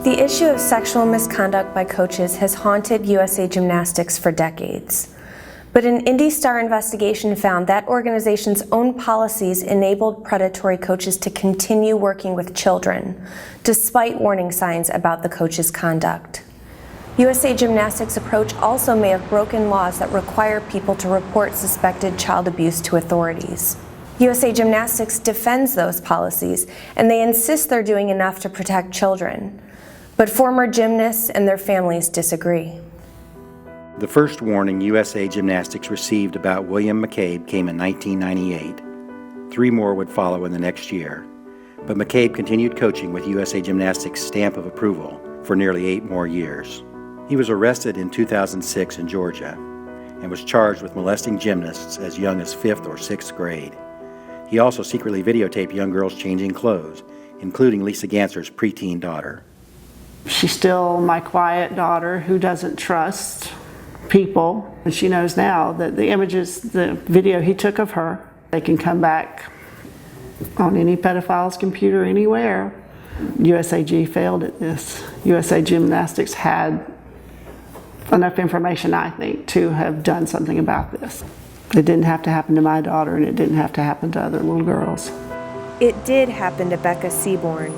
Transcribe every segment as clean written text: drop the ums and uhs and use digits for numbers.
The issue of sexual misconduct by coaches has haunted USA Gymnastics for decades. But an IndyStar investigation found that organization's own policies enabled predatory coaches to continue working with children, despite warning signs about the coach's conduct. USA Gymnastics' approach also may have broken laws that require people to report suspected child abuse to authorities. USA Gymnastics defends those policies, and they insist they're doing enough to protect children. But former gymnasts and their families disagree. The first warning USA Gymnastics received about William McCabe came in 1998. 3 more would follow in the next year. But McCabe continued coaching with USA Gymnastics' stamp of approval for nearly 8 more years. He was arrested in 2006 in Georgia and was charged with molesting gymnasts as young as 5th or 6th grade. He also secretly videotaped young girls changing clothes, including Lisa Ganser's preteen daughter. She's still my quiet daughter who doesn't trust people. And she knows now that the images, the video he took of her, they can come back on any pedophile's computer anywhere. USAG failed at this. USA Gymnastics had enough information, I think, to have done something about this. It didn't have to happen to my daughter, and it didn't have to happen to other little girls. It did happen to Becca Seaborn.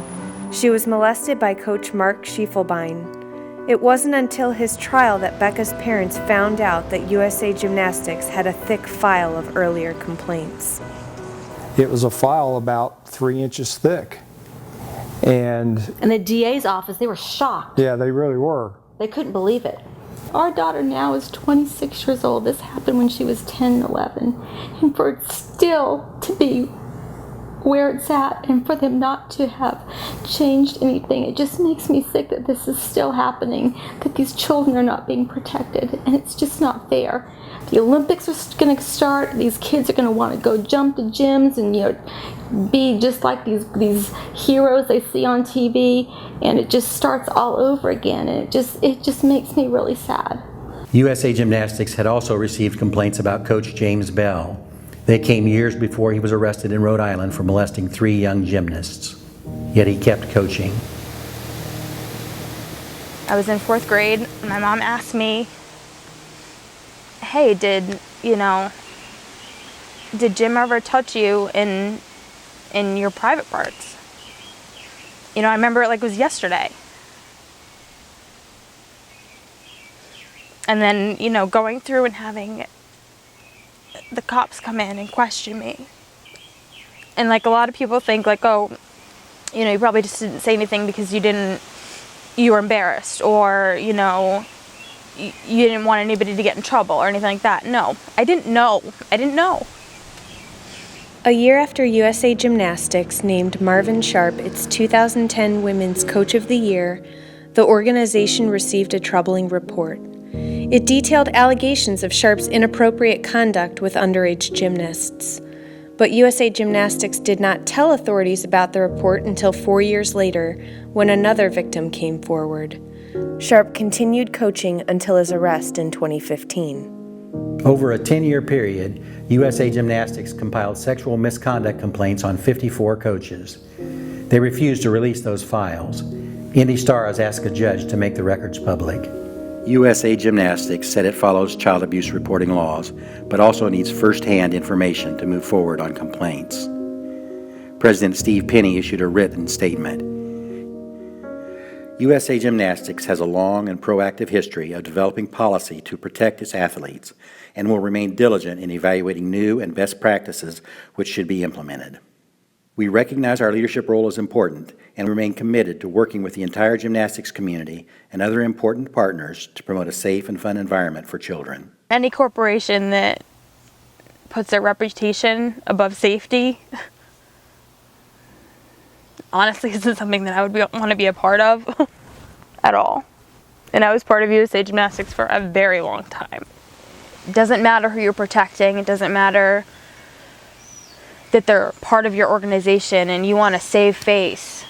She was molested by Coach Mark Schiefelbein. It wasn't until his trial that Becca's parents found out that USA Gymnastics had a thick file of earlier complaints. It was a file about 3 inches thick. And the DA's office, they were shocked. Yeah, they really were. They couldn't believe it. Our daughter now is 26 years old. This happened when she was 10, 11. And for it still to be where it's at and for them not to have changed anything, it just makes me sick that this is still happening, that these children are not being protected, and it's just not fair. The Olympics are going to start. These kids are going to want to go jump to gyms and be just like these heroes they see on TV, and it just starts all over again, and it just makes me really sad. USA Gymnastics had also received complaints about Coach James Bell. They came years before he was arrested in Rhode Island for molesting 3 young gymnasts. Yet he kept coaching. I was in 4th grade, and my mom asked me, hey, did Jim ever touch you in your private parts? I remember it like it was yesterday. And then, going through and having the cops come in and question me. And like a lot of people think like, oh, you probably just didn't say anything because you were embarrassed, or, you didn't want anybody to get in trouble or anything like that. No, I didn't know. A year after USA Gymnastics named Marvin Sharp its 2010 Women's Coach of the Year, the organization received a troubling report. It detailed allegations of Sharp's inappropriate conduct with underage gymnasts. But USA Gymnastics did not tell authorities about the report until 4 years later, when another victim came forward. Sharp continued coaching until his arrest in 2015. Over a 10-year period, USA Gymnastics compiled sexual misconduct complaints on 54 coaches. They refused to release those files. IndyStar has asked a judge to make the records public. USA Gymnastics said it follows child abuse reporting laws, but also needs first-hand information to move forward on complaints. President Steve Penny issued a written statement. USA Gymnastics has a long and proactive history of developing policy to protect its athletes and will remain diligent in evaluating new and best practices which should be implemented. We recognize our leadership role is important and remain committed to working with the entire gymnastics community and other important partners to promote a safe and fun environment for children. Any corporation that puts their reputation above safety honestly isn't something that I would want to be a part of at all. And I was part of USA Gymnastics for a very long time. It doesn't matter who you're protecting. It doesn't matter that they're part of your organization and you want to save face.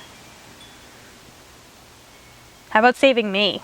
How about saving me?